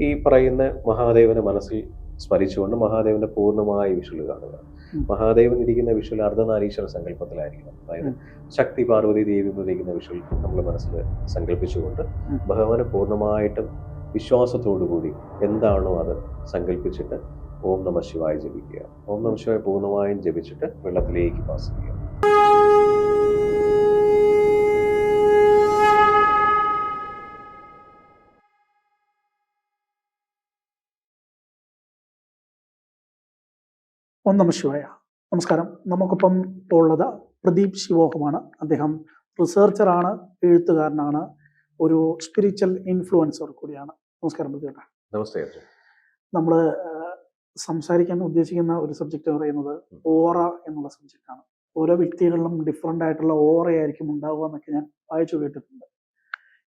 ഈ പറയുന്ന മഹാദേവനെ മനസ്സിൽ സ്മരിച്ചുകൊണ്ട് മഹാദേവന്റെ പൂർണ്ണമായ വിഷ്വൽ കാണുക. ഉം. മഹാദേവൻ ഇരിക്കുന്ന വിഷ്വൽ അർദ്ധനാരീശ്വര സങ്കല്പത്തിലായിരിക്കണം. അതായത് ഉം. ശക്തി പാർവതി ദേവി ഇരിക്കുന്ന വിഷ്വൽ നമ്മൾ മനസ്സിൽ സങ്കല്പിച്ചുകൊണ്ട് ഉം. ഭഗവാനെ പൂർണ്ണമായിട്ടും വിശ്വാസത്തോടു കൂടി എന്താണോ അത് സങ്കല്പിച്ചിട്ട് ഓം നമ ശിവായ ജപിക്കുക. ഓം നമ ശിവായ പൂർണ്ണമായും ജപിച്ചിട്ട് വെള്ളത്തിലേക്ക് പാസ് ചെയ്യുക. ഓം നമഃ ശിവായ. നമസ്കാരം. നമുക്കിപ്പം ഇപ്പോൾ ഉള്ളത് പ്രദീപ് ശിവോഹമാണ്. അദ്ദേഹം റിസർച്ചറാണ്, എഴുത്തുകാരനാണ്, ഒരു സ്പിരിച്വൽ ഇൻഫ്ലുവൻസർ കൂടിയാണ്. നമസ്കാരം പ്രദീപ്. നമസ്തേ അർജുൻ. നമ്മൾ സംസാരിക്കാൻ ഉദ്ദേശിക്കുന്ന ഒരു സബ്ജക്റ്റ് എന്ന് പറയുന്നത് ഓറ എന്നുള്ള സബ്ജക്റ്റാണ്. ഓരോ വ്യക്തികളിലും ഡിഫറെൻ്റ് ആയിട്ടുള്ള ഓറയായിരിക്കും ഉണ്ടാവുക എന്നൊക്കെ ഞാൻ വായിച്ചു കേട്ടിട്ടുണ്ട്.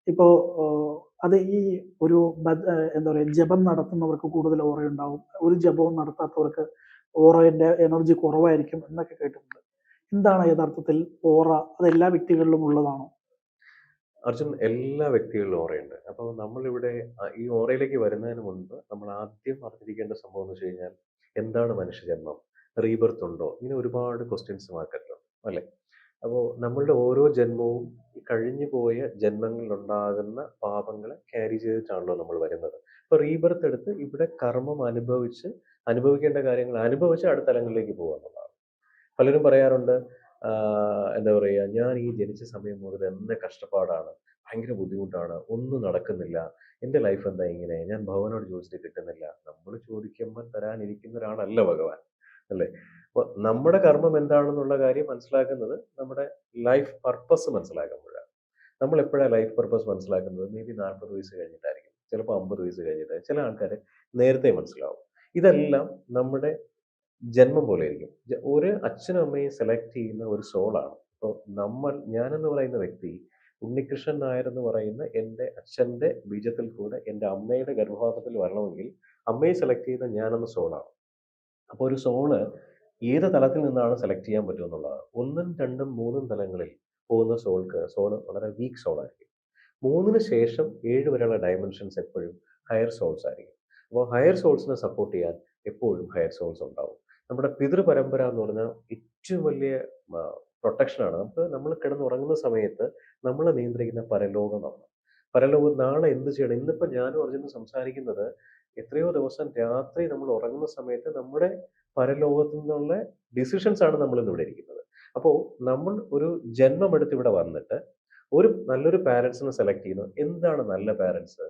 ഇപ്പോൾ അത് ഈ ഒരു എന്താ പറയുക, ജപം നടത്തുന്നവർക്ക് കൂടുതൽ ഓറയുണ്ടാവും, ഒരു ജപവും നടത്താത്തവർക്ക് ഓറയുടെ എനർജി കുറവായിരിക്കും എന്നൊക്കെ കേട്ടിട്ടുണ്ട്. എന്താണ് യഥാർത്ഥത്തിൽ ഓറ? അത് എല്ലാ വ്യക്തികളിലും ഉള്ളതാണോ? അർജുൻ, എല്ലാ വ്യക്തികളിലും ഓറയുണ്ട്. അപ്പോൾ നമ്മളിവിടെ ഈ ഓറയിലേക്ക് വരുന്നതിന് മുൻപ് നമ്മൾ ആദ്യം അറിഞ്ഞിരിക്കേണ്ട സംഭവം എന്ന് വെച്ച് കഴിഞ്ഞാൽ, എന്താണ് മനുഷ്യജന്മം, റീബർത്ത് ഉണ്ടോ, ഇങ്ങനെ ഒരുപാട് ക്വസ്റ്റ്യൻസ് മാർക്കറ്റിലുണ്ട് അല്ലേ. അപ്പോൾ നമ്മളുടെ ഓരോ ജന്മവും ഈ കഴിഞ്ഞു പോയ ജന്മങ്ങളിലുണ്ടാകുന്ന പാപങ്ങളെ ക്യാരി ചെയ്തിട്ടാണല്ലോ നമ്മൾ വരുന്നത്. അപ്പോൾ റീബർത്ത് എടുത്ത് ഇവിടെ കർമ്മം അനുഭവിക്കേണ്ട കാര്യങ്ങൾ അനുഭവിച്ച് അടുത്ത തലങ്ങളിലേക്ക് പോകുക എന്നുള്ളതാണ്. പലരും പറയാറുണ്ട്, എന്താ പറയുക, ഞാൻ ഈ ജനിച്ച സമയം മുതൽ എന്നെ കഷ്ടപ്പാടാണ്, ഭയങ്കര ബുദ്ധിമുട്ടാണ്, ഒന്നും നടക്കുന്നില്ല, എൻ്റെ ലൈഫ് എന്താ ഇങ്ങനെ, ഞാൻ ഭഗവാനോട് ചോദിച്ചിട്ട് കിട്ടുന്നില്ല. നമ്മൾ ചോദിക്കുമ്പോൾ തരാനിരിക്കുന്ന ഒരാളല്ല ഭഗവാൻ, അല്ലേ. അപ്പോൾ നമ്മുടെ കർമ്മം എന്താണെന്നുള്ള കാര്യം മനസ്സിലാക്കുന്നത് നമ്മുടെ ലൈഫ് പർപ്പസ് മനസ്സിലാക്കുമ്പോഴാണ്. നമ്മൾ എപ്പോഴാണ് ലൈഫ് പർപ്പസ് മനസ്സിലാക്കുന്നത്? മേ ബി 40 വയസ്സ് കഴിഞ്ഞിട്ടായിരിക്കും, ചിലപ്പോൾ 50 വയസ്സ് കഴിഞ്ഞിട്ട്, ചില ആൾക്കാർ നേരത്തെ മനസ്സിലാവും. ഇതെല്ലാം നമ്മുടെ ജന്മം പോലെ ആയിരിക്കും. ഒരു അച്ഛനും അമ്മയും സെലക്ട് ചെയ്യുന്ന ഒരു സോളാണ്. ഇപ്പോൾ ഞാനെന്ന് പറയുന്ന വ്യക്തി, ഉണ്ണികൃഷ്ണൻ നായർ എന്ന് പറയുന്ന എൻ്റെ അച്ഛൻ്റെ ബീജത്തിൽ കൂടെ എൻ്റെ അമ്മയുടെ ഗർഭപാത്രത്തിൽ വരണമെങ്കിൽ അമ്മയെ സെലക്ട് ചെയ്യുന്ന ഞാനെന്ന സോളാണ്. അപ്പോൾ ഒരു സോള് ഏത് തലത്തിൽ നിന്നാണ് സെലക്ട് ചെയ്യാൻ പറ്റുമെന്നുള്ളതാണ്. 1, 2, 3 തലങ്ങളിൽ പോകുന്ന സോള് വളരെ വീക്ക് സോളായിരിക്കും. 3 ശേഷം 7 വരെയുള്ള ഡയമെൻഷൻസ് എപ്പോഴും ഹയർ സോൾസ് ആയിരിക്കും. അപ്പോൾ ഹയർ സോൾസിനെ സപ്പോർട്ട് ചെയ്യാൻ എപ്പോഴും ഹയർ സോൾസ് ഉണ്ടാവും. നമ്മുടെ പിതൃപരമ്പര എന്ന് പറഞ്ഞാൽ ഏറ്റവും വലിയ പ്രൊട്ടക്ഷനാണ്. നമ്മൾ കിടന്നുറങ്ങുന്ന സമയത്ത് നമ്മളെ നിയന്ത്രിക്കുന്ന പരലോകമാണ്. പരലോകം നാളെ എന്ത് ചെയ്യണം. ഇന്നിപ്പോൾ ഞാനും അർജുനും സംസാരിക്കുന്നത് എത്രയോ ദിവസം രാത്രി നമ്മൾ ഉറങ്ങുന്ന സമയത്ത് നമ്മുടെ പരലോകത്തു നിന്നുള്ള ഡിസിഷൻസ് ആണ് നമ്മൾ ഇന്നിവിടെ ഇരിക്കുന്നത്. അപ്പോൾ നമ്മൾ ഒരു ജന്മമെടുത്ത് ഇവിടെ വന്നിട്ട് ഒരു നല്ലൊരു പാരൻസിനെ സെലക്ട് ചെയ്യുന്നു. എന്താണ് നല്ല പാരൻസ്,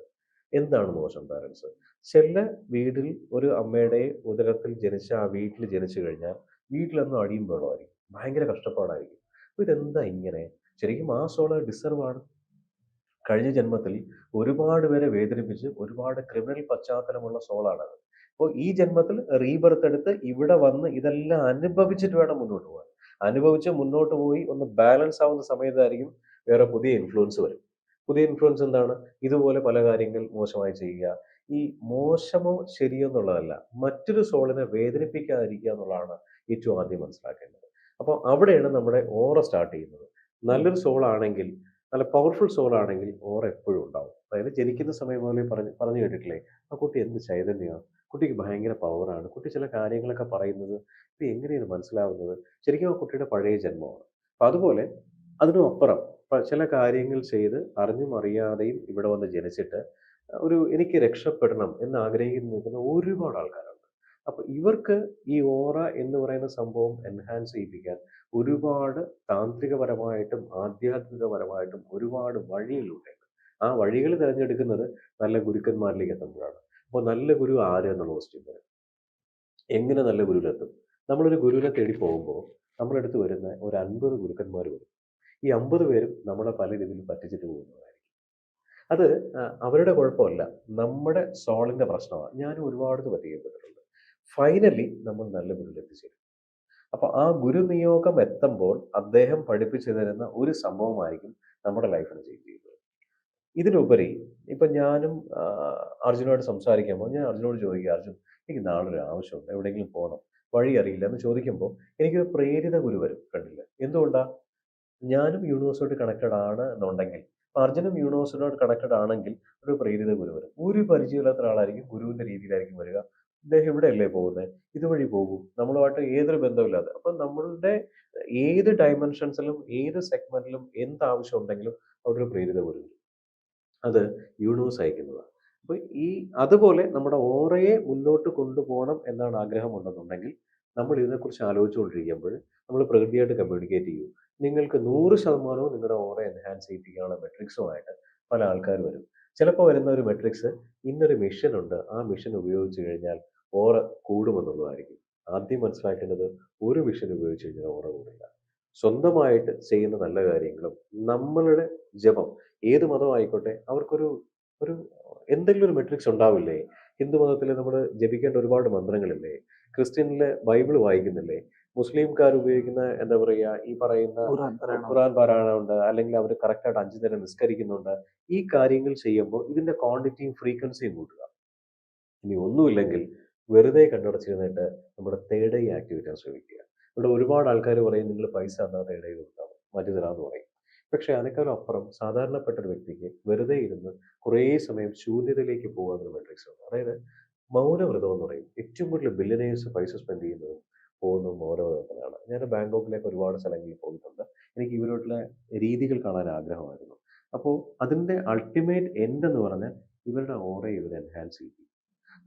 എന്താണ് മോശം പാരൻസ്? ചില വീട്ടിൽ ഒരു അമ്മയുടെ ഉദരത്തിൽ ജനിച്ച ആ വീട്ടിൽ ജനിച്ചു കഴിഞ്ഞാൽ വീട്ടിലൊന്നും അടിയും ബഹളമായിരിക്കും, ഭയങ്കര കഷ്ടപ്പാടായിരിക്കും. അപ്പോൾ ഇതെന്താ ഇങ്ങനെ? ശരിക്കും ആ സോള് ഡിസർവ് ആണ്. കഴിഞ്ഞ ജന്മത്തിൽ ഒരുപാട് പേരെ വേദനിപ്പിച്ച് ഒരുപാട് ക്രിമിനൽ പശ്ചാത്തലമുള്ള സോളാണത്. അപ്പോൾ ഈ ജന്മത്തിൽ റീബർത്ത് എടുത്ത് ഇവിടെ വന്ന് ഇതെല്ലാം അനുഭവിച്ചിട്ട് വേണം മുന്നോട്ട് പോകാൻ. അനുഭവിച്ച് മുന്നോട്ട് പോയി ഒന്ന് ബാലൻസ് ആവുന്ന സമയത്തായിരിക്കും വേറെ പുതിയ ഇൻഫ്ലുവൻസ് വരും. പുതിയ ഇൻഫ്ലുവൻസ് എന്താണ്? ഇതുപോലെ പല കാര്യങ്ങൾ മോശമായി ചെയ്യുക. ഈ മോശമോ ശരിയോ എന്നുള്ളതല്ല, മറ്റൊരു സോളിനെ വേദനിപ്പിക്കാതിരിക്കുക എന്നുള്ളതാണ് ഏറ്റവും ആദ്യം മനസ്സിലാക്കേണ്ടത്. അപ്പോൾ അവിടെയാണ് നമ്മുടെ ഓറ സ്റ്റാർട്ട് ചെയ്യുന്നത്. നല്ലൊരു സോൾ ആണെങ്കിൽ, നല്ല പവർഫുൾ സോൾ ആണെങ്കിൽ ഓറ എപ്പോഴും ഉണ്ടാവും. അതായത് ജനിക്കുന്ന സമയം പോലെ പറഞ്ഞു കേട്ടിട്ടില്ലേ, ആ കുട്ടി എന്ത് ചൈതന്യമാണ്, കുട്ടിക്ക് ഭയങ്കര പവറാണ്, കുട്ടി ചില കാര്യങ്ങളൊക്കെ പറയുന്നത് ഇത് എങ്ങനെയാണ് മനസ്സിലാവുന്നത്, ശരിക്കും ആ കുട്ടിയുടെ പഴയ ജന്മമാണ്. അപ്പം അതുപോലെ അതിനും അപ്പുറം ചില കാര്യങ്ങൾ ചെയ്ത് അറിഞ്ഞും അറിയാതെയും ഇവിടെ വന്ന് ജനിച്ചിട്ട് എനിക്ക് രക്ഷപ്പെടണം എന്ന് ആഗ്രഹിക്കുന്ന നിൽക്കുന്ന ഒരുപാട് ആൾക്കാരുണ്ട്. അപ്പോൾ ഇവർക്ക് ഈ ഓറ എന്ന് പറയുന്ന സംഭവം എൻഹാൻസ് ചെയ്യിപ്പിക്കാൻ ഒരുപാട് താന്ത്രികപരമായിട്ടും ആധ്യാത്മികപരമായിട്ടും ഒരുപാട് വഴികളുണ്ട്. ആ വഴികൾ തിരഞ്ഞെടുക്കുന്നത് നല്ല ഗുരുക്കന്മാരിലേക്ക് എത്തുമ്പോഴാണ്. അപ്പോൾ നല്ല ഗുരു ആര് എന്നുള്ള ക്വസ്റ്റ്യൻ വരും. എങ്ങനെ നല്ല ഗുരുവിലെത്തും? നമ്മളൊരു ഗുരുവിനെ തേടി പോകുമ്പോൾ നമ്മളെടുത്ത് വരുന്ന ഒരു 50 ഗുരുക്കന്മാർ വരും. ഈ 50 പേരും നമ്മളെ പല രീതിയിൽ പറ്റിച്ചിട്ട് പോകുന്നതായിരിക്കും. അത് അവരുടെ കുഴപ്പമല്ല, നമ്മുടെ സോളിന്റെ പ്രശ്നമാണ്. ഞാനും ഒരുപാട് പറ്റിക്കപ്പെട്ടിട്ടുണ്ട്. ഫൈനലി നമ്മൾ നല്ല ഗുരുവിൽ എത്തിച്ചേരും. അപ്പൊ ആ ഗുരു നിയോഗം എത്തുമ്പോൾ അദ്ദേഹം പഠിപ്പിച്ചു തരുന്ന ഒരു സംഭവമായിരിക്കും നമ്മുടെ ലൈഫിനെ ചേഞ്ച് ചെയ്യുന്നത്. ഇതിനുപരി ഇപ്പൊ ഞാനും അർജുനോട് സംസാരിക്കുമ്പോൾ ഞാൻ അർജുനോട് ചോദിക്കുക, അർജുൻ എനിക്ക് നാളെ ഒരു ആവശ്യമുണ്ട്, എവിടെയെങ്കിലും പോകണം, വഴി അറിയില്ല എന്ന് ചോദിക്കുമ്പോൾ എനിക്ക് പ്രേരിത ഗുരു വരും. കണ്ടില്ല എന്തുകൊണ്ടാ? ഞാനും യൂണിവേഴ്സുമായിട്ട് കണക്റ്റഡ് ആണ് എന്നുണ്ടെങ്കിൽ അപ്പൊ അർജുനും യൂണിവേഴ്സിനോട് കണക്റ്റഡ് ആണെങ്കിൽ ഒരു പ്രേരിത ഗുരു വരും. ഒരു പരിചയമില്ലാത്ത ഒരാളായിരിക്കും ഗുരുവിന്റെ രീതിയിലായിരിക്കും വരിക. ഇദ്ദേഹം ഇവിടെയല്ലേ പോകുന്നത്, ഇതുവഴി പോകും, നമ്മളുമായിട്ട് ഏതൊരു ബന്ധമില്ലാതെ. അപ്പൊ നമ്മളുടെ ഏത് ഡയമെൻഷൻസിലും ഏത് സെഗ്മെന്റിലും എന്ത് ആവശ്യം ഉണ്ടെങ്കിലും അവിടെ ഒരു പ്രേരിത ഗുരു വരും. അത് യൂണിവേഴ്സ് അയക്കുന്നതാണ്. അപ്പൊ അതുപോലെ നമ്മുടെ ഓറയെ മുന്നോട്ട് കൊണ്ടുപോകണം എന്നാണ് ആഗ്രഹമുണ്ടെന്നുണ്ടെങ്കിൽ നമ്മൾ ഇതിനെക്കുറിച്ച് ആലോചിച്ചുകൊണ്ടിരിക്കുമ്പോൾ നമ്മൾ പ്രകൃതിയായിട്ട് കമ്മ്യൂണിക്കേറ്റ് ചെയ്യും. നിങ്ങൾക്ക് 100% നിങ്ങളുടെ ഓറ എൻഹാൻസ് ചെയ്യിപ്പിക്കാനുള്ള മെട്രിക്സുമായിട്ട് പല ആൾക്കാർ വരും. ചിലപ്പോൾ വരുന്ന ഒരു മെട്രിക്സ്, ഇന്നൊരു മിഷൻ ഉണ്ട്, ആ മിഷൻ ഉപയോഗിച്ച് കഴിഞ്ഞാൽ ഓറ കൂടുമെന്നുള്ളതായിരിക്കും. ആദ്യം മനസ്സിലാക്കേണ്ടത്, ഒരു മിഷൻ ഉപയോഗിച്ച് കഴിഞ്ഞാൽ ഓറ കൂടില്ല. സ്വന്തമായിട്ട് ചെയ്യുന്ന നല്ല കാര്യങ്ങളും നമ്മളുടെ ജപം, ഏത് മതമായിക്കോട്ടെ, അവർക്കൊരു ഒരു എന്തെങ്കിലും ഒരു മെട്രിക്സ് ഉണ്ടാവില്ലേ? ഹിന്ദു മതത്തിൽ നമ്മൾ ജപിക്കേണ്ട ഒരുപാട് മന്ത്രങ്ങളില്ലേ? ക്രിസ്ത്യനിലെ ബൈബിൾ വായിക്കുന്നില്ലേ? മുസ്ലിംകാർ ഉപയോഗിക്കുന്ന എന്താ പറയുക, ഈ പറയുന്ന ഖുർആൻ പാരായണമുണ്ട്, അല്ലെങ്കിൽ അവർ കറക്റ്റായിട്ട് 5 നേരം നിസ്കരിക്കുന്നുണ്ട്. ഈ കാര്യങ്ങൾ ചെയ്യുമ്പോൾ ഇതിന്റെ ക്വാണ്ടിറ്റിയും ഫ്രീക്വൻസിയും കൂട്ടുക. ഇനി ഒന്നുമില്ലെങ്കിൽ വെറുതെ കണ്ണടച്ചിരുന്നിട്ട് നമ്മുടെ തേർഡ് ഐ ആക്ടിവേറ്റ് ചെയ്യാൻ ശ്രമിക്കുക. ഇവിടെ ഒരുപാട് ആൾക്കാർ പറയും, നിങ്ങൾ പൈസ എന്നാൽ തേർഡ് ഐ കൊടുക്കാം, മാറ്റി തരാമെന്ന് പറയും. പക്ഷെ അതിനേക്കാളും അപ്പുറം സാധാരണപ്പെട്ട ഒരു വ്യക്തിക്ക് വെറുതെ ഇരുന്ന് കുറേ സമയം ശൂന്യതയിലേക്ക് പോകാന്നൊരു മെട്രിക്സ് ഉണ്ട്. അതായത് മൗനവ്രതം എന്ന് പറയും. ഏറ്റവും കൂടുതൽ ബില്യനേഴ്സ് പൈസ സ്പെൻഡ് ചെയ്യുന്നതും പോകുന്നതും മൗനവ്രതത്തിലാണ്. ഞാൻ ബാങ്കോക്കിലേക്ക് ഒരുപാട് സ്ഥലങ്ങളിൽ പോയിട്ടുണ്ട്. എനിക്ക് ഇവരുടെ രീതികൾ കാണാൻ ആഗ്രഹമായിരുന്നു. അപ്പോൾ അതിൻ്റെ അൾട്ടിമേറ്റ് എൻഡ് എന്ന് പറഞ്ഞാൽ ഇവരുടെ ഓറയെ ഇവർ എൻഹാൻസ് ചെയ്യും.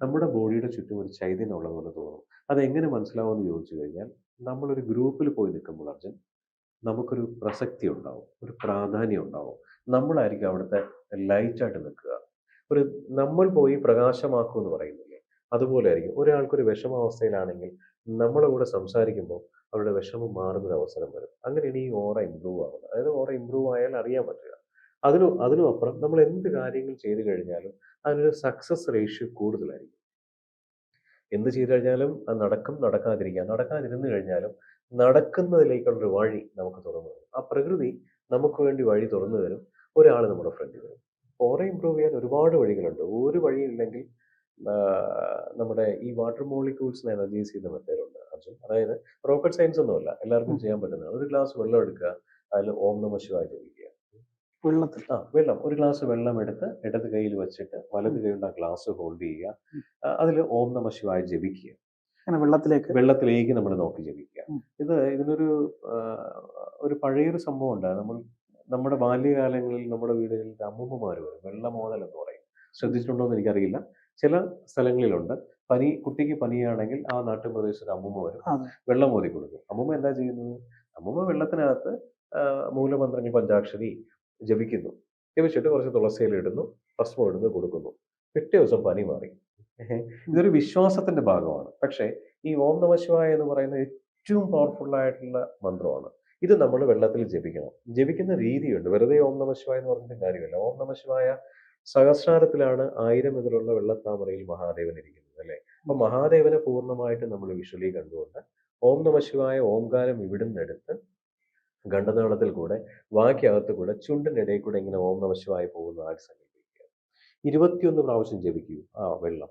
നമ്മുടെ ബോഡിയുടെ ചുറ്റും ഒരു ചൈതന്യം ഉള്ളതുപോലെ തോന്നും. അതെങ്ങനെ മനസ്സിലാവുമെന്ന് ചോദിച്ചു കഴിഞ്ഞാൽ, നമ്മളൊരു ഗ്രൂപ്പിൽ പോയി നിൽക്കുമ്പോൾ അർജുൻ, നമുക്കൊരു പ്രസക്തി ഉണ്ടാവും, ഒരു പ്രാധാന്യം ഉണ്ടാവും. നമ്മളായിരിക്കും അവിടുത്തെ ലൈറ്റായിട്ട് നിൽക്കുക. ഒരു നമ്മൾ പോയി പ്രകാശമാക്കും എന്ന് പറയുന്നില്ലേ, അതുപോലെ ആയിരിക്കും. ഒരാൾക്കൊരു വിഷമാവസ്ഥയിലാണെങ്കിൽ നമ്മളെ കൂടെ സംസാരിക്കുമ്പോൾ അവരുടെ വിഷമം മാറുന്നൊരു അവസരം വരും. അങ്ങനെയാണ് ഈ ഓറ ഇമ്പ്രൂവ് ആവുന്നത്. അതായത് ഓറ ഇമ്പ്രൂവ് ആയാൽ അറിയാൻ പറ്റുക. അതിനും അപ്പുറം നമ്മൾ എന്ത് കാര്യങ്ങൾ ചെയ്തു കഴിഞ്ഞാലും അതിനൊരു സക്സസ് റേഷ്യോ കൂടുതലായിരിക്കും. എന്ത് ചെയ്തു കഴിഞ്ഞാലും അത് നടക്കും, നടക്കാതിരുന്നു കഴിഞ്ഞാലും നടക്കുന്നതിലേക്കുള്ളൊരു വഴി നമുക്ക് തുറന്നു തരും. ആ പ്രകൃതി നമുക്ക് വേണ്ടി വഴി തുറന്നു തരും. ഒരാൾ നമ്മുടെ ഫ്രണ്ടിൽ വരും. ഓറ ഇമ്പ്രൂവ് ചെയ്യാൻ ഒരുപാട് വഴികളുണ്ട്. ഒരു വഴിയില്ലെങ്കിൽ നമ്മുടെ ഈ വാട്ടർ മോളിക്യൂൾസിനെ എനർജൈസ് ചെയ്യുന്ന മെത്തേഡുണ്ട് അർജുൻ. അതായത് റോക്കറ്റ് സയൻസ് ഒന്നുമല്ല, എല്ലാവർക്കും ചെയ്യാൻ പറ്റുന്നതാണ്. ഒരു ഗ്ലാസ് വെള്ളം എടുക്കുക, അതിൽ ഓം നമഃ ശിവായ ജപിക്കുക. വെള്ളം, ഒരു ഗ്ലാസ് വെള്ളം എടുത്ത് ഇടത് കയ്യിൽ വെച്ചിട്ട് വലത് കൈ കൊണ്ട് ആ ഗ്ലാസ് ഹോൾഡ് ചെയ്യുക. അതിൽ ഓം നമഃ ശിവായ ജപിക്കുക. വെള്ളത്തിലേക്ക് നമ്മൾ നോക്കി ജപിക്കുക. ഇതിനൊരു ഒരു പഴയൊരു സംഭവം ഉണ്ട്. നമ്മുടെ ബാല്യകാലങ്ങളിൽ നമ്മുടെ വീടുകളിൽ അമ്മൂമ്മമാർ വരും, വെള്ളമോതൽ എന്ന് പറയും. ശ്രദ്ധിച്ചിട്ടുണ്ടോ എന്ന് എനിക്കറിയില്ല. ചില സ്ഥലങ്ങളിലുണ്ട്. കുട്ടിക്ക് പനിയാണെങ്കിൽ ആ നാട്ടുപ്രദേശത്ത് അമ്മൂമ്മ വരും, വെള്ളം മോതി കൊടുക്കും. അമ്മൂമ്മ എന്താ ചെയ്യുന്നത്? അമ്മൂമ്മ വെള്ളത്തിനകത്ത് മൂലമന്ത്രങ്ങൾ പഞ്ചാക്ഷരി ജപിക്കുന്നു. ജപിച്ചിട്ട് കുറച്ച് തുളസിയില ഇടുന്നു, ഭസ്മം ഇടുന്നു, കൊടുക്കുന്നു. പിറ്റേ ദിവസം പനി മാറി. ഇതൊരു വിശ്വാസത്തിന്റെ ഭാഗമാണ്. പക്ഷേ ഈ ഓം നമഃ ശിവായ എന്ന് പറയുന്ന ഏറ്റവും പവർഫുൾ ആയിട്ടുള്ള മന്ത്രമാണ്. ഇത് നമ്മൾ വെള്ളത്തിൽ ജപിക്കണം. ജപിക്കുന്ന രീതിയുണ്ട്. വെറുതെ ഓം നമഃ ശിവായ എന്ന് പറഞ്ഞിട്ട് കാര്യമില്ല. ഓം നമഃ ശിവായ സഹസ്രാരത്തിലാണ് 1000 ഇതിലുള്ള വെള്ളത്താമരയിൽ മഹാദേവൻ ഇരിക്കുന്നത്, അല്ലെ? അപ്പൊ മഹാദേവനെ പൂർണ്ണമായിട്ട് നമ്മൾ വിഷ്വലി കണ്ടുകൊണ്ട് ഓം നമഃ ശിവായ ഓംകാരം ഇവിടുന്ന് എടുത്ത് ഗണ്ഡനാളത്തിൽ കൂടെ വാക്കകത്ത് കൂടെ ചുണ്ടിൻ്റെ ഇടയിൽ കൂടെ ഇങ്ങനെ ഓം നമഃ ശിവായ പോകുന്നതായിട്ട് സങ്കല്പിക്കുക. 21 പ്രാവശ്യം ജപിക്കൂ ആ വെള്ളം.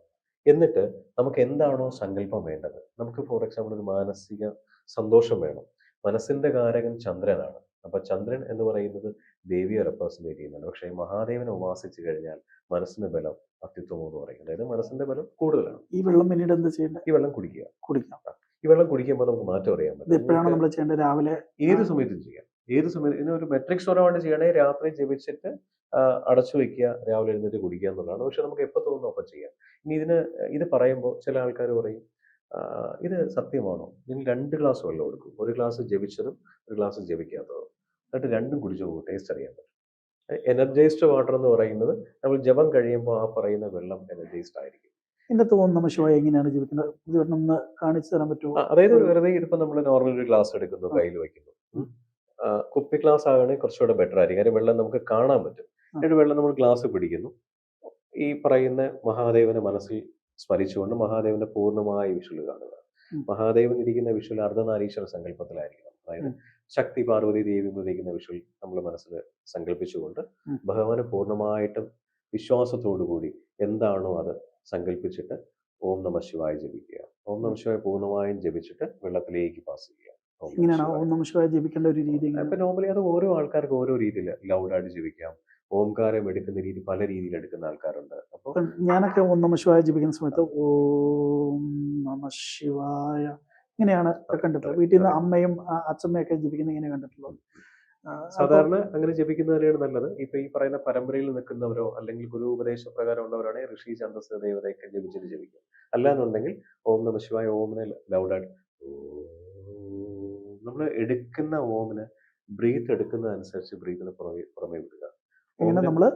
എന്നിട്ട് നമുക്ക് എന്താണോ സങ്കല്പം വേണ്ടത്, നമുക്ക് ഫോർ എക്സാമ്പിൾ ഒരു മാനസിക സന്തോഷം വേണം. മനസ്സിന്റെ കാരകൻ ചന്ദ്രനാണ്. അപ്പൊ ചന്ദ്രൻ എന്ന് പറയുന്നത് ദേവിയെ റെപ്രസെന്റ് ചെയ്യുന്നതാണ്. പക്ഷേ മഹാദേവനെ ഉപാസിച്ചു കഴിഞ്ഞാൽ മനസ്സിന്റെ ബലം അത്യുത്തമം എന്ന് പറയും. അതായത് മനസ്സിന്റെ ബലം കൂടുതലാണ്. ഈ വെള്ളം പിന്നീട് എന്താ ചെയ്യേണ്ടത്? ഈ വെള്ളം കുടിക്കാം. ഈ വെള്ളം കുടിക്കുമ്പോൾ നമുക്ക് മാറ്റം അറിയാൻ പറ്റും. എപ്പോഴാണ് നമ്മൾ ചെയ്യേണ്ടത്? രാവിലെ? ഏത് സമയത്തും ചെയ്യാം. ഏത് സമയത്ത്. ഇതിനൊരു മെട്രിക്സ് പരമായിട്ട് ചെയ്യണേ രാത്രി ജപിച്ചിട്ട് അടച്ചു വെക്കുക, രാവിലെ എഴുന്നേറ്റ് കുടിക്കുക എന്നുള്ളതാണ്. പക്ഷെ നമുക്ക് എപ്പോൾ തോന്നുന്നു അപ്പം ചെയ്യാം. ഇനി ഇത് പറയുമ്പോൾ ചില ആൾക്കാർ പറയും, ഇത് സത്യമാണോ? നിങ്ങൾ 2 ഗ്ലാസ് വെള്ളം എടുക്കും. ഒരു ഗ്ലാസ് ജപിച്ചതും ഒരു ഗ്ലാസ് ജപിക്കാത്തതും. എന്നിട്ട് രണ്ടും കുടിച്ചു പോകും, ടേസ്റ്റ് അറിയാൻ പറ്റും. എനർജൈസ്ഡ് വാട്ടർ എന്ന് പറയുന്നത് നമ്മൾ ജപം കഴിയുമ്പോൾ ആ പറയുന്ന വെള്ളം എനർജൈസ്ഡ് ആയിരിക്കും. എന്റെ ഓം നമഃ ശിവായ എങ്ങനെയാണ് ജപിക്കുന്നത്? ഒന്ന് കാണിച്ചു തരാൻ പറ്റുമോ? അതായത് വെറുതെ ഇതിപ്പോ നമ്മൾ നോർമൽ ഒരു ഗ്ലാസ് എടുക്കുന്നു, കയ്യിൽ വയ്ക്കുന്നു. കുപ്പി ഗ്ലാസ് ആകണമെങ്കിൽ കുറച്ചുകൂടെ ബെറ്റർ ആയിരിക്കും. കാര്യം വെള്ളം നമുക്ക് കാണാൻ പറ്റും. എന്നിട്ട് വെള്ളം നമ്മൾ ഗ്ലാസ് പിടിക്കുന്നു. ഈ പറയുന്ന മഹാദേവനെ മനസ്സിൽ സ്മരിച്ചുകൊണ്ട് മഹാദേവന്റെ പൂർണ്ണമായ വിഷ്വൽ കാണുക. മഹാദേവൻ ഇരിക്കുന്ന വിഷ്വൽ അർദ്ധനാരീശ്വര സങ്കല്പത്തിലായിരിക്കണം. അതായത് ശക്തി പാർവതി ദേവി ഇരിക്കുന്ന വിഷ്വൽ നമ്മൾ മനസ്സിൽ സങ്കല്പിച്ചുകൊണ്ട് ഭഗവാനെ പൂർണ്ണമായിട്ടും വിശ്വാസത്തോടു കൂടി എന്താണോ അത് സങ്കല്പിച്ചിട്ട് ഓം നമഃ ശിവായ ജപിക്കുക. ഓം നമഃ ശിവായ പൂർണ്ണമായും ജപിച്ചിട്ട് വെള്ളത്തിലേക്ക് പാസ് ചെയ്യുക. ഇങ്ങനെയാണ് ഓം നമഃ ശിവായ ജപിക്കേണ്ട ഒരു രീതി. അപ്പൊ നോർമലി അത് ഓരോ ആൾക്കാർക്ക് ഓരോ രീതിയിൽ ലൗഡായിട്ട് ജപിക്കാം, ഓംകാരം എടുക്കുന്ന രീതി പല രീതിയിൽ എടുക്കുന്ന ആൾക്കാരുണ്ട്. അപ്പോൾ ഇപ്പം ഞാനൊക്കെ ഓം നമ ശിവായ ജപിക്കുന്ന സമയത്ത് ഓം നമ ശിവായ ഇങ്ങനെയാണ് കണ്ടിട്ടുള്ളത്. വീട്ടിൽ നിന്ന് അമ്മയും അച്ഛമ്മയൊക്കെ ജപിക്കുന്ന ഇങ്ങനെ കണ്ടിട്ടുള്ളത്. അപ്പോൾ സാധാരണ അങ്ങനെ ജപിക്കുന്നത് തന്നെയാണ് നല്ലത്. ഇപ്പൊ ഈ പറയുന്ന പരമ്പരയിൽ നിൽക്കുന്നവരോ അല്ലെങ്കിൽ ഗുരു ഉപദേശ പ്രകാരം ഉള്ളവരാണെങ്കിൽ ഋഷി ഛന്ദസ് ദേവതയൊക്കെ ജപിക്കും. അല്ലാന്നുണ്ടെങ്കിൽ ഓം നമ ശിവായ ഓമിനെ ലൗഡായിട്ട് നമ്മൾ എടുക്കുന്ന ഓമിന് ബ്രീത്ത് എടുക്കുന്നതനുസരിച്ച് ബ്രീത്തിന് പുറമെ വിടുക. ഇങ്ങനെ നമ്മള്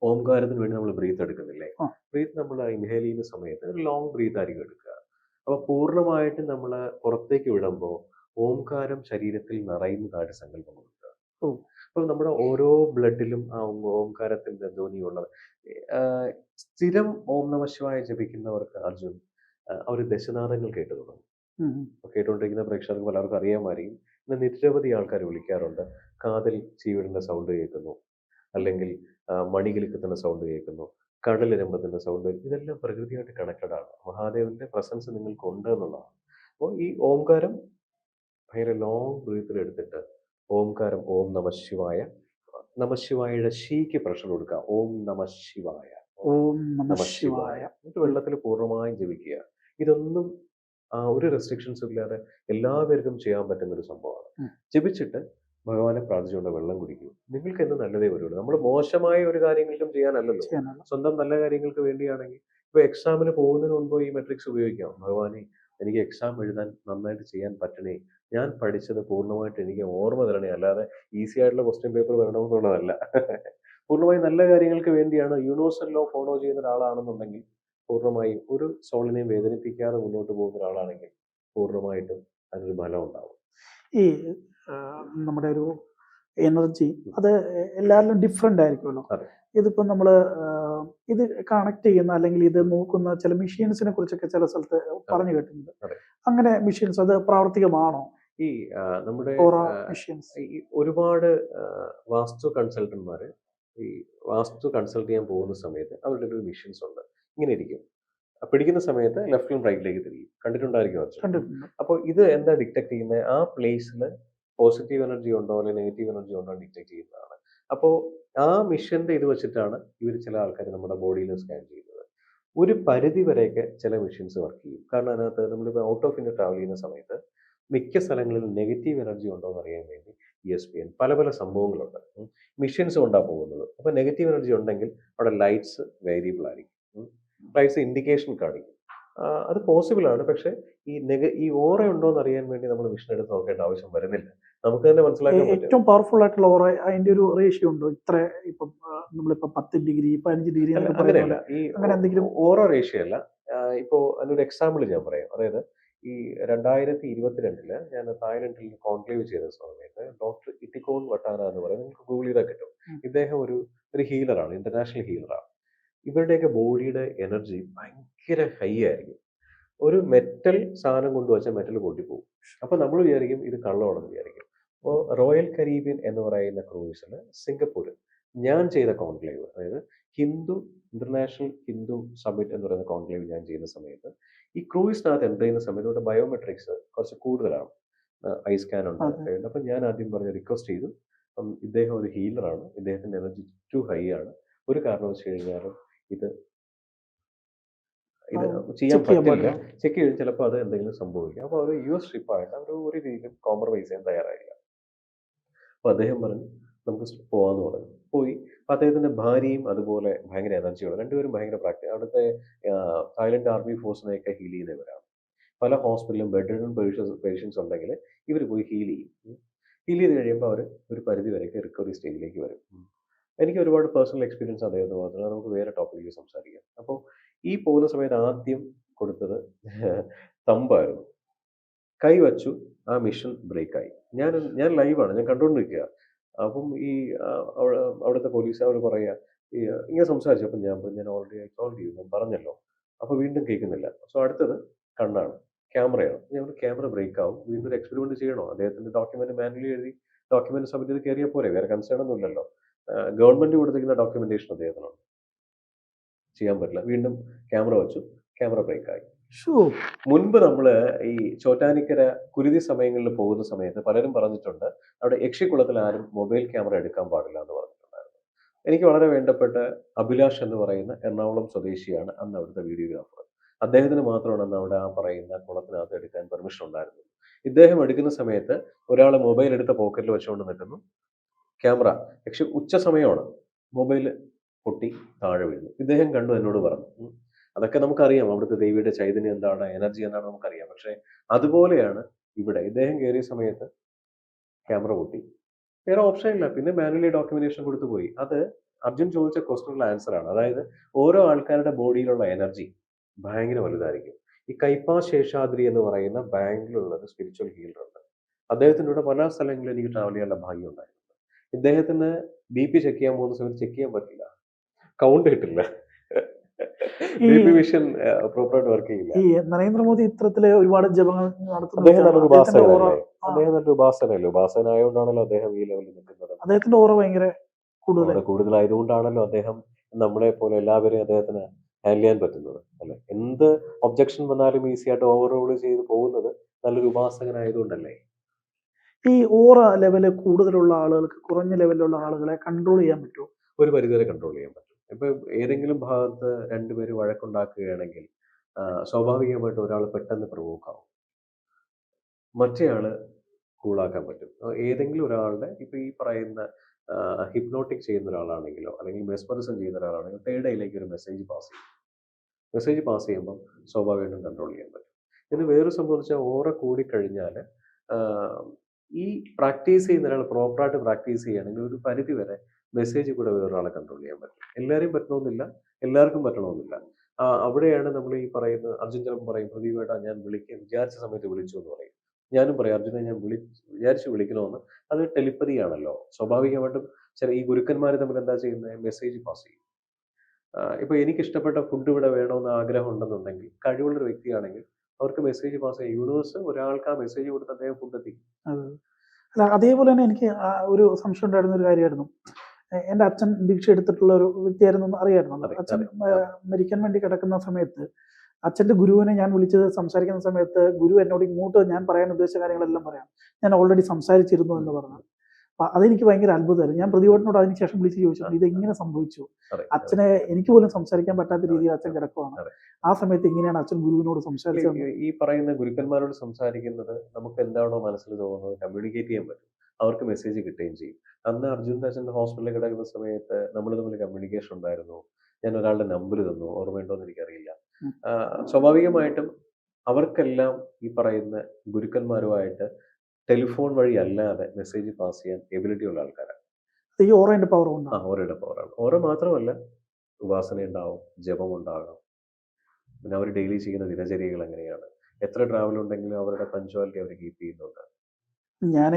ഓംകാരത്തിന് വേണ്ടി നമ്മൾ ബ്രീത്ത് എടുക്കുന്നില്ലേ, ആ. ബ്രീത്ത് നമ്മൾ ഇൻഹേൽ ചെയ്യുന്ന സമയത്ത് ഒരു ലോങ് ബ്രീത്ത് ആയിരിക്കും എടുക്കുക. അപ്പൊ പൂർണ്ണമായിട്ട് നമ്മൾ പുറത്തേക്ക് വിടുമ്പോൾ ഓംകാരം ശരീരത്തിൽ നിറയുന്നതായിട്ട് സങ്കല്പം കൊടുക്കുക. ഓ. അപ്പൊ നമ്മുടെ ഓരോ ബ്ലഡിലും ആ ഓംകാരത്തിന്റെ ധ്വനിയുള്ളത്. സ്ഥിരം ഓം നമ ശിവായ ജപിക്കുന്നവർക്ക് അർജുൻ അവർ ദശനാഥങ്ങൾ കേട്ടു തുടങ്ങും. കേട്ടുകൊണ്ടിരിക്കുന്ന പ്രേക്ഷകർക്ക് പലർക്കും അറിയാമായിരിക്കും. ഇന്ന് നിരവധി ആൾക്കാർ വിളിക്കാറുണ്ട്. കാതിൽ ചീവിടുന്ന സൗണ്ട് കേൾക്കുന്നു, അല്ലെങ്കിൽ മണികിലുക്കത്തിന്റെ സൗണ്ട് കേൾക്കുന്നു, കടലിരമ്പത്തിന്റെ സൗണ്ട്. ഇതെല്ലാം പ്രകൃതിയായിട്ട് കണക്റ്റഡ് ആണ്. മഹാദേവന്റെ പ്രസൻസ് നിങ്ങൾക്ക് ഉണ്ട് എന്നുള്ളതാണ്. അപ്പോൾ ഈ ഓംകാരം ഭയങ്കര ലോങ് ബ്രീത്തിൽ എടുത്തിട്ട് ഓംകാരം ഓം നമ ശിവായ, നമശിവായയുടെ ഷീക്ക് പ്രഷർ കൊടുക്കുക. ഓം നമ ശിവായ, ഓം നമ നമ ശിവായ. ശിവായ. എന്നിട്ട് വെള്ളത്തിൽ പൂർണ്ണമായും ജപിക്കുക. ഇതൊന്നും ഒരു റെസ്ട്രിക്ഷൻസും ഇല്ലാതെ എല്ലാവർക്കും ചെയ്യാൻ പറ്റുന്ന ഒരു സംഭവമാണ്. ജപിച്ചിട്ട് ഭഗവാനെ പ്രാർത്ഥിച്ചുകൊണ്ട് വെള്ളം കുടിക്കും. നിങ്ങൾക്ക് എന്ത് നല്ലതേ വരുള്ളൂ. നമ്മൾ മോശമായ ഒരു കാര്യങ്ങൾക്കും ചെയ്യാനല്ലല്ലോ, സ്വന്തം നല്ല കാര്യങ്ങൾക്ക് വേണ്ടിയാണെങ്കിൽ. ഇപ്പൊ എക്സാമിന് പോകുന്നതിന് മുൻപ് ഈ മെട്രിക്സ് ഉപയോഗിക്കാം. ഭഗവാനെ, എനിക്ക് എക്സാം എഴുതാൻ നന്നായിട്ട് ചെയ്യാൻ പറ്റണേ, ഞാൻ പഠിച്ചത് പൂർണ്ണമായിട്ട് എനിക്ക് ഓർമ്മ തരണേ, അല്ലാതെ ഈസി ആയിട്ടുള്ള ക്വസ്റ്റ്യൻ പേപ്പർ വരണമെന്നുള്ളതല്ല. പൂർണ്ണമായും നല്ല കാര്യങ്ങൾക്ക് വേണ്ടിയാണ്. യൂണിവേഴ്സൽ ലോ ഫോളോ ചെയ്യുന്ന ഒരാളാണെന്നുണ്ടെങ്കിൽ പൂർണ്ണമായും ഒരു സോളിനെയും വേദനിപ്പിക്കാതെ മുന്നോട്ട് പോകുന്ന ഒരാളാണെങ്കിൽ പൂർണ്ണമായിട്ടും അതിനൊരു ബലം ഉണ്ടാവും. ഈ നമ്മുടെ ഒരു എനർജി അത് എല്ലാവരിലും ഡിഫറെന്റ് ആയിരിക്കുമല്ലോ. ഇതിപ്പോ നമ്മള് ഇത് കണക്ട് ചെയ്യുന്ന അല്ലെങ്കിൽ ഇത് നോക്കുന്ന ചില മെഷീൻസിനെ കുറിച്ചൊക്കെ ചില സ്ഥലത്ത് പറഞ്ഞു കേട്ടിട്ടുണ്ട്. അങ്ങനെ മെഷീൻസ് അത് പ്രാവർത്തികമാണോ? ഈ നമ്മുടെ മെഷീൻസ് ഒരുപാട് വാസ്തു കൺസൾട്ടന്മാര് ഈ വാസ്തു കൺസൾട്ട് ചെയ്യാൻ പോകുന്ന സമയത്ത് അവരുടെ ഒരു മെഷീൻസ് ഉണ്ട്. ഇങ്ങനെ ഇരിക്കും. പിടിക്കുന്ന സമയത്ത് ലെഫ്റ്റിലും റൈറ്റിലേക്ക് തിരിയും. കണ്ടിട്ടുണ്ടായിരിക്കും. അപ്പോൾ ഇത് എന്താ ഡിറ്റക്ട് ചെയ്യുന്നത്? ആ പ്ലേസിൽ പോസിറ്റീവ് എനർജി ഉണ്ടോ അല്ലെങ്കിൽ നെഗറ്റീവ് എനർജി ഉണ്ടോ ഡിറ്റക്ട് ചെയ്യുന്നതാണ്. അപ്പോൾ ആ മിഷന്റെ ഇത് വെച്ചിട്ടാണ് ഇവർ ചില ആൾക്കാർ നമ്മുടെ ബോഡിയിൽ സ്കാൻ ചെയ്യുന്നത്. ഒരു പരിധി വരെയൊക്കെ ചില മെഷീൻസ് വർക്ക് ചെയ്യും. കാരണം അതിനകത്ത് നമ്മളിപ്പോൾ ഔട്ട് ഓഫ് ഇന്ത്യ ട്രാവൽ ചെയ്യുന്ന സമയത്ത് മിക്ക സ്ഥലങ്ങളിലും നെഗറ്റീവ് എനർജി ഉണ്ടോ എന്ന് അറിയാൻ വേണ്ടി ESPN പല പല സംഭവങ്ങളുണ്ട്. മെഷീൻസ് കൊണ്ടാണ് പോകുന്നത്. അപ്പോൾ നെഗറ്റീവ് എനർജി ഉണ്ടെങ്കിൽ അവിടെ ലൈറ്റ്സ് വേരിയബിൾ ആയിരിക്കും. ലൈറ്റ്സ് ഇൻഡിക്കേഷൻ കാണിക്കും. അത് പോസിബിൾ ആണ്. പക്ഷെ ഈ ഓറ ഉണ്ടോ എന്ന് അറിയാൻ വേണ്ടി നമ്മൾ മിഷൻ എടുത്ത് നോക്കേണ്ട ആവശ്യം വരുന്നില്ല. നമുക്ക് തന്നെ മനസ്സിലാക്കാൻ പറ്റും. ഏറ്റവും പവർഫുൾ ആയിട്ടുള്ള ഓറ അതിന്റെ ഒരു റേഷ്യോ ഉണ്ടോ? ഇത്ര ഇപ്പം നമ്മളിപ്പോ 10 ഡിഗ്രി 15 ഡിഗ്രി അങ്ങനെയല്ല. ഈ അങ്ങനെ എന്തെങ്കിലും ഓറ റേഷ്യോ അല്ല. ഇപ്പോ അതിനൊരു എക്സാമ്പിൾ ഞാൻ പറയാം. അതായത് ഈ 2022 ഞാൻ തായ്ലൻഡിൽ കോൺക്ലേവ് ചെയ്ത സമയത്ത് ഡോക്ടർ ഇറ്റിക്കോൺ വട്ടാന എന്ന് പറയുന്നത് നിങ്ങൾക്ക് ഗൂഗിൾ ചെയ്താൽ കിട്ടും. ഇദ്ദേഹം ഒരു ഹീലറാണ്, ഇന്റർനാഷണൽ ഹീലറാണ്. ഇവരുടെയൊക്കെ ബോഡിയുടെ എനർജി ഭയങ്കര ഹൈ ആയിരിക്കും. ഒരു മെറ്റൽ സാധനം കൊണ്ടുവച്ചാൽ മെറ്റൽ പൊട്ടിപ്പോകും. അപ്പൊ നമ്മൾ വിചാരിക്കും ഇത് കള്ളമാണെന്ന് വിചാരിക്കും. അപ്പോൾ റോയൽ കരീബിയൻ എന്ന് പറയുന്ന ക്രൂയിസിൽ സിംഗപ്പൂരിൽ ഞാൻ ചെയ്ത കോൺക്ലേവ്, അതായത് ഇന്റർനാഷണൽ ഹിന്ദു സമ്മിറ്റ് എന്ന് പറയുന്ന കോൺക്ലേവ് ഞാൻ ചെയ്യുന്ന സമയത്ത് ഈ ക്രൂയിസിനകത്ത് എൻ്റർ ചെയ്യുന്ന സമയത്ത് ഇവിടെ ബയോമെട്രിക്സ് കുറച്ച് കൂടുതലാണ്. ഐ സ്കാൻ ഉണ്ട്. അപ്പം ഞാൻ ആദ്യം പറഞ്ഞ് റിക്വസ്റ്റ് ചെയ്തു, ഇദ്ദേഹം ഒരു ഹീലറാണ്, ഇദ്ദേഹത്തിന്റെ എനർജി ടു ഹൈ ആണ്, ഒരു കാരണം വെച്ച് കഴിഞ്ഞാലും ഇത് ചെയ്യാൻ പറ്റില്ല, ചെക്ക് ചെയ്ത് ചിലപ്പോൾ അത് എന്തെങ്കിലും സംഭവിക്കാം. അപ്പോൾ അവർ US ട്രിപ്പായിട്ട് അവർ ഒരു രീതിയിലും കോംപ്രമൈസ് ചെയ്യാൻ തയ്യാറായില്ല. അപ്പോൾ അദ്ദേഹം പറഞ്ഞു നമുക്ക് പോകാമെന്ന് പറഞ്ഞു. പോയി. അപ്പോൾ അദ്ദേഹത്തിന്റെ ഭാര്യയും അതുപോലെ ഭയങ്കര എനർജിയാണ്. രണ്ടുപേരും ഭയങ്കര പ്രാക്ടീസ്. അവിടുത്തെ തായ്ലൻഡ് ആർമി ഫോഴ്സിനെയൊക്കെ ഹീൽ ചെയ്യുന്നവരാണ്. പല ഹോസ്പിറ്റലിലും ബെഡ് റിഡൻ പേഷ്യൻസ് ഉണ്ടെങ്കിൽ ഇവർ പോയി ഹീൽ ചെയ്യും. ഹീൽ ചെയ്ത് കഴിയുമ്പോൾ അവർ ഒരു പരിധി വരെയൊക്കെ റിക്കവറി സ്റ്റേജിലേക്ക് വരും. എനിക്ക് ഒരുപാട് പേഴ്സണൽ എക്സ്പീരിയൻസ് അദ്ദേഹത്തെ മാത്രമല്ല, നമുക്ക് വേറെ ടോപ്പിക്കിൽ സംസാരിക്കാം. അപ്പോൾ ഈ പോകുന്ന സമയത്ത് ആദ്യം കൊടുത്തത് തമ്പായിരുന്നു. കൈ വച്ചു, ആ മിഷൻ ബ്രേക്കായി. ഞാൻ ലൈവാണ്, ഞാൻ കണ്ടുകൊണ്ടിരിക്കുക. അപ്പം ഈ അവിടുത്തെ പോലീസ് അവർ പറയുക ഇങ്ങനെ സംസാരിച്ചു. അപ്പം ഞാൻ ഓൾറെഡി ടോൾഡ് യു, ഞാൻ പറഞ്ഞല്ലോ. അപ്പോൾ വീണ്ടും കേൾക്കുന്നില്ല. സോ അടുത്തത് കണ്ണാണ്, ക്യാമറയാണ്. ഞാൻ ക്യാമറ ബ്രേക്ക് ആവും, വീണ്ടും ഒരു എക്സ്പെരിമെന്റ് ചെയ്യണോ? അദ്ദേഹത്തിന്റെ ഡോക്യുമെന്റ് മാനുവലി എഴുതി ഡോക്യുമെന്റ് സബ്മിറ്റ് ചെയ്ത് കയറിയാൽ പോരെ, വേറെ കൺസേൺ ഒന്നും ഇല്ലല്ലോ. ഗവൺമെന്റ് കൊടുത്തിരിക്കുന്ന ഡോക്യുമെന്റേഷൻ അദ്ദേഹത്തിനുണ്ട്, ചെയ്യാൻ പറ്റില്ല. വീണ്ടും ക്യാമറ വെച്ചു, ക്യാമറ ബ്രേക്കായി. മുൻപ് നമ്മള് ഈ ചോറ്റാനിക്കര കുരുതി സമയങ്ങളിൽ പോകുന്ന സമയത്ത് പലരും പറഞ്ഞിട്ടുണ്ട് അവിടെ യക്ഷിക്കുളത്തിൽ ആരും മൊബൈൽ ക്യാമറ എടുക്കാൻ പാടില്ല എന്ന് പറഞ്ഞിട്ടുണ്ടായിരുന്നു. എനിക്ക് വളരെ വേണ്ടപ്പെട്ട അഭിലാഷ് എന്ന് പറയുന്ന എറണാകുളം സ്വദേശിയാണ് അന്ന് അവിടുത്തെ വീഡിയോഗ്രാഫർ. അദ്ദേഹത്തിന് മാത്രമാണ് അന്ന് അവിടെ ആ പറയുന്ന കുളത്തിനകത്ത് എടുക്കാൻ പെർമിഷൻ ഉണ്ടായിരുന്നത്. ഇദ്ദേഹം എടുക്കുന്ന സമയത്ത് ഒരാൾ മൊബൈൽ എടുത്ത പോക്കറ്റിൽ വെച്ചുകൊണ്ട് നിൽക്കുന്നു. ക്യാമറ പക്ഷെ ഉച്ച സമയമാണ്. മൊബൈൽ പൊട്ടി താഴെ വീഴുന്നു. ഇദ്ദേഹം കണ്ടു എന്നോട് പറഞ്ഞു. അതൊക്കെ നമുക്കറിയാം. അവിടുത്തെ ദേവിയുടെ ചൈതന്യം എന്താണ്, എനർജി എന്താണ് നമുക്കറിയാം. പക്ഷെ അതുപോലെയാണ് ഇവിടെ. ഇദ്ദേഹം കയറിയ സമയത്ത് ക്യാമറ പൊട്ടി. വേറെ ഓപ്ഷൻ ഇല്ല. പിന്നെ മാനുവലി ഡോക്യുമെന്റേഷൻ കൊടുത്തു പോയി. അത് അർജുൻ ചോദിച്ച ക്വസ്റ്റ്യനുള്ള ആൻസർ ആണ്. അതായത് ഓരോ ആൾക്കാരുടെ ബോഡിയിലുള്ള എനർജി ഭയങ്കര വലുതായിരിക്കും. ഈ കൈപ്പ ശേഷാദ്രി എന്ന് പറയുന്ന ബാംഗ്ലൂരിലുള്ള ഒരു സ്പിരിച്വൽ ഹീലർ ഉണ്ട്. അദ്ദേഹത്തിൻ്റെ കൂടെ പല സ്ഥലങ്ങളിൽ എനിക്ക് ട്രാവൽ ചെയ്യാനുള്ള ഭാഗ്യം ഉണ്ടായിരുന്നു. ഇദ്ദേഹത്തിന് BP ചെക്ക് ചെയ്യാൻ പോകുന്ന സമയത്ത് ചെക്ക് ചെയ്യാൻ പറ്റില്ല. കൗണ്ട് കിട്ടില്ല. ഈ BP വിഷൻ പ്രോപ്പറായിട്ട് വർക്ക് ചെയ്യില്ല. ഈ നരേന്ദ്രമോദി ഇത്തരത്തില് ഒരുപാട് ജപങ്ങൾ നടത്തുന്ന അദ്ദേഹം നല്ലൊരു അദ്ദേഹത്തിന്റെ ഓറ ഉപാസകനല്ലേ? അദ്ദേഹം നല്ലൊരു ഉപാസനല്ലേ? ഉപാസനായതുകൊണ്ടാണല്ലോ അദ്ദേഹം ഈ ലെവലിൽ നിൽക്കുന്നത്. അദ്ദേഹത്തിന്റെ ഓറ ഭയങ്കര കൂടുതൽ അവിടെ കൂടുതലായതുകൊണ്ടാണല്ലോ അദ്ദേഹം നമ്മളെ പോലെ എല്ലാവരെയും അദ്ദേഹത്തിന് ഹാൻഡിൽ ചെയ്യാൻ പറ്റുന്നത് അല്ലെ? എന്ത് ഒബ്ജക്ഷൻ വന്നാലും ഈസി ആയിട്ട് ഓവറോൾ ചെയ്ത് പോകുന്നത് നല്ലൊരു ഉപാസകനായതുകൊണ്ടല്ലേ? ഈ ഓറ ലെവല് കൂടുതലുള്ള ആളുകൾക്ക് കുറഞ്ഞ ലെവലിലുള്ള ആളുകളെ കൺട്രോൾ ചെയ്യാൻ പറ്റുമോ? ഒരു പരിധിവരെ കൺട്രോൾ ചെയ്യാൻ പറ്റും. ഇപ്പൊ ഏതെങ്കിലും ഭാഗത്ത് രണ്ടുപേര് വഴക്കുണ്ടാക്കുകയാണെങ്കിൽ സ്വാഭാവികമായിട്ട് ഒരാൾ പെട്ടെന്ന് പ്രവോക്ക് ആവും. മറ്റേയാള് കൂളാക്കാൻ പറ്റും. ഏതെങ്കിലും ഒരാളുടെ ഇപ്പൊ ഈ പറയുന്ന ഹിപ്നോട്ടിക് ചെയ്യുന്ന ഒരാളാണെങ്കിലോ അല്ലെങ്കിൽ മെസ്മറിസം ചെയ്യുന്ന ഒരാളാണെങ്കിലോ തേർഡ് ഐയിലേക്ക് ഒരു മെസ്സേജ് പാസ് ചെയ്യും. മെസ്സേജ് പാസ് ചെയ്യുമ്പം സ്വാഭാവികമായിട്ടും കൺട്രോൾ ചെയ്യാൻ പറ്റും. ഇതിന് വേറൊരു സംഭവം വെച്ചാൽ ഓറ കൂടിക്കഴിഞ്ഞാൽ ഈ പ്രാക്ടീസ് ചെയ്യുന്ന ഒരാൾ പ്രോപ്പറായിട്ട് പ്രാക്ടീസ് ചെയ്യുകയാണെങ്കിൽ ഒരു പരിധി വരെ മെസ്സേജ് കൂടെ വേറൊരാളെ കൺട്രോൾ ചെയ്യാൻ പറ്റും. എല്ലാവരെയും പറ്റണമെന്നില്ല, എല്ലാവർക്കും പറ്റണമെന്നില്ല. അവിടെയാണ് നമ്മൾ ഈ പറയുന്ന അർജുൻ ചിലപ്പോൾ പറയും പ്രദീപേട്ടാ ഞാൻ വിചാരിച്ച സമയത്ത് വിളിച്ചു എന്ന് പറയും. ഞാനും പറയും അർജുനെ ഞാൻ വിചാരിച്ച് വിളിക്കണമെന്ന്. അത് ടെലിപ്പതിയാണല്ലോ. സ്വാഭാവികമായിട്ടും ഈ ഗുരുക്കന്മാർ തമ്മിൽ എന്താ ചെയ്യുന്നത്? മെസ്സേജ് പാസ് ചെയ്യും. ഇപ്പൊ എനിക്ക് ഇഷ്ടപ്പെട്ട ഫുഡ് ഇവിടെ വേണമെന്ന് ആഗ്രഹം ഉണ്ടെന്നുണ്ടെങ്കിൽ കഴിവുള്ളൊരു വ്യക്തിയാണെങ്കിൽ അവർക്ക് മെസ്സേജ് പാസ് ചെയ്യും. യൂണിവേഴ്സ് ഒരാൾക്ക് ആ മെസ്സേജ് കൊടുത്ത് അദ്ദേഹം ഫുഡ് എത്തിക്കും. അല്ല അതേപോലെ തന്നെ എനിക്ക് ഒരു സംശയം ഉണ്ടായിരുന്ന ഒരു കാര്യമായിരുന്നു. എൻ്റെ അച്ഛൻ ദീക്ഷ എടുത്തിട്ടുള്ള ഒരു വ്യക്തിയായിരുന്നു അറിയായിരുന്നു. അച്ഛൻ മരിക്കാൻ വേണ്ടി കിടക്കുന്ന സമയത്ത് അച്ഛൻ്റെ ഗുരുവിനെ ഞാൻ വിളിച്ചത് സംസാരിക്കുന്ന സമയത്ത് ഗുരു എന്നോട് ഇങ്ങോട്ട് ഞാൻ പറയാൻ ഉദ്ദേശിച്ച കാര്യങ്ങളെല്ലാം പറയാം, ഞാൻ ഓൾറെഡി സംസാരിച്ചിരുന്നു എന്ന് പറഞ്ഞു. അതെനിക്ക് ഭയങ്കര അത്ഭുതമായിരുന്നു. ഞാൻ പ്രതിഭയോട് അതിനുശേഷം വിളിച്ച് ചോദിച്ചു ഇത് എങ്ങനെ സംഭവിച്ചു? അച്ഛനെ എനിക്ക് പോലും സംസാരിക്കാൻ പറ്റാത്ത രീതിയിൽ അച്ഛൻ കിടക്കുവാണ്. ആ സമയത്ത് എങ്ങനെയാണ് അച്ഛൻ ഗുരുവിനോട് സംസാരിച്ചത്? ഈ പറയുന്ന ഗുരുക്കന്മാരോട് സംസാരിക്കുന്നത് നമുക്ക് എന്താണോ മനസ്സിൽ തോന്നുന്നത് കമ്മ്യൂണിക്കേറ്റ് ചെയ്യാൻ പറ്റും. അവർക്ക് മെസ്സേജ് കിട്ടുകയും ചെയ്യും. അന്ന് അർജുൻ്റെ അച്ഛൻ്റെ ഹോസ്പിറ്റലിൽ കിടക്കുന്ന സമയത്ത് നമ്മൾ തമ്മിൽ കമ്മ്യൂണിക്കേഷൻ ഉണ്ടായിരുന്നു. ഞാൻ ഒരാളുടെ നമ്പർ തന്നു, ഓർമ്മയുണ്ടോ എന്ന് എനിക്കറിയില്ല. സ്വാഭാവികമായിട്ടും അവർക്കെല്ലാം ഈ പറയുന്ന ഗുരുക്കന്മാരുമായിട്ട് ടെലിഫോൺ വഴി അല്ലാതെ മെസ്സേജ് പാസ് ചെയ്യാൻ എബിലിറ്റി ഉള്ള ആൾക്കാരാണ്. ഈ ഓറയുടെ പവർ ഓറയുടെ പവറാണ്. ഓറ മാത്രമല്ല ഉപാസന ഉണ്ടാവും, ജപം ഉണ്ടാകാം. പിന്നെ അവർ ഡെയിലി ചെയ്യുന്ന ദിനചര്യകൾ എങ്ങനെയാണ്, എത്ര ട്രാവൽ ഉണ്ടെങ്കിലും അവരുടെ പഞ്ച്വാലിറ്റി അവർ കീപ്പ് ചെയ്യുന്നുണ്ട്. ഞാൻ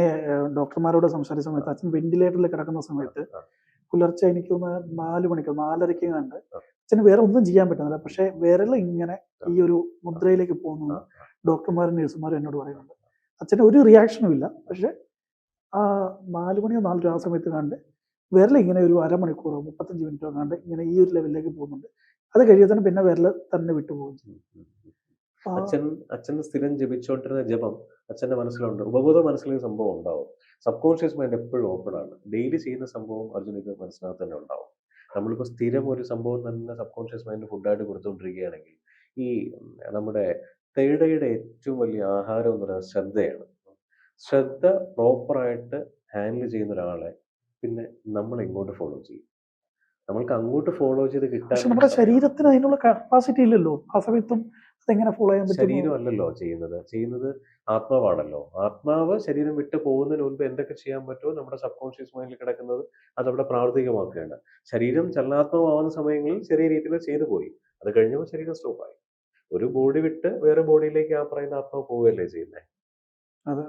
ഡോക്ടർമാരോട് സംസാരിച്ച സമയത്ത് അച്ഛൻ വെന്റിലേറ്ററിൽ കിടക്കുന്ന സമയത്ത് പുലർച്ചെ എനിക്ക് 4 മണിക്കോ 4:30 കണ്ട് അച്ഛന് വേറെ ഒന്നും ചെയ്യാൻ പറ്റുന്നില്ല. പക്ഷെ വിരൽ ഇങ്ങനെ ഈ ഒരു മുദ്രയിലേക്ക് പോകുന്നു ഡോക്ടർമാരും നഴ്സുമാരും എന്നോട് പറയുന്നുണ്ട്. അച്ഛന് ഒരു റിയാക്ഷനും ഇല്ല. പക്ഷെ 4 മണിയോ 4 ആ സമയത്ത് കണ്ട് വിരൽ ഇങ്ങനെ ഒരു അരമണിക്കൂറോ 35 മിനിറ്റോ കണ്ട് ഇങ്ങനെ ഈ ഒരു ലെവലിലേക്ക് പോകുന്നുണ്ട്. അത് കഴിയുമ്പോൾ പിന്നെ വിരൽ തന്നെ വിട്ടുപോകും ചെയ്യും. അച്ഛൻ സ്ഥിരം ജപിച്ചോണ്ടിരുന്ന ജപം അച്ഛന്റെ മനസ്സിലുണ്ട്. ഉപബോധ മനസ്സിൽ സംഭവം ഉണ്ടാവും. സബ് കോൺഷ്യസ് മൈൻഡ് എപ്പോഴും ഓപ്പൺ ആണ്. ഡെയിലി ചെയ്യുന്ന സംഭവം അർജുനക്ക് മനസ്സിനകത്ത് തന്നെ ഉണ്ടാവും. നമ്മളിപ്പോൾ സ്ഥിരം ഒരു സംഭവം തന്നെ സബ് കോൺഷ്യസ് മൈൻഡ് ഫുഡായിട്ട് കൊടുത്തുകൊണ്ടിരിക്കുകയാണെങ്കിൽ ഈ നമ്മുടെ തേടയുടെ ഏറ്റവും വലിയ ആഹാരം എന്ന് പറയുന്നത് ശ്രദ്ധയാണ്. ശ്രദ്ധ പ്രോപ്പറായിട്ട് ഹാൻഡിൽ ചെയ്യുന്ന ഒരാളെ പിന്നെ നമ്മൾ ഇങ്ങോട്ട് ഫോളോ ചെയ്യും. നമ്മൾക്ക് അങ്ങോട്ട് ഫോളോ ചെയ്ത് കിട്ടാൻ നമ്മുടെ ശരീരത്തിന് അതിനുള്ള കപ്പാസിറ്റി ഇല്ലല്ലോ. ആ സമയത്തും അതെങ്ങനെ ഫോളോ ചെയ്യാൻ പറ്റും? ശരീരമല്ലല്ലോ ചെയ്യുന്നത് ആത്മാവാണല്ലോ. ആത്മാവ് ശരീരം വിട്ട് പോകുന്നതിന് മുൻപ് എന്തൊക്കെ ചെയ്യാൻ പറ്റുമോ നമ്മുടെ സബ് കോൺഷ്യസ് മൈൻഡിൽ കിടക്കുന്നത് അതവിടെ പ്രാവർത്തികമാക്കുകയാണ്. ശരീരം ചലനാത്മകമാവുന്ന സമയങ്ങളിൽ ചെറിയ രീതിയിൽ ചെയ്തു പോയി. അത് കഴിഞ്ഞപ്പോൾ ശരീരം സ്റ്റോപ്പായി. ഒരു ബോഡി വിട്ട് വേറെ ബോഡിയിലേക്ക് ആ പറയുന്ന ആത്മാവ് പോവുകയല്ലേ ചെയ്യുന്നത്. അതെ.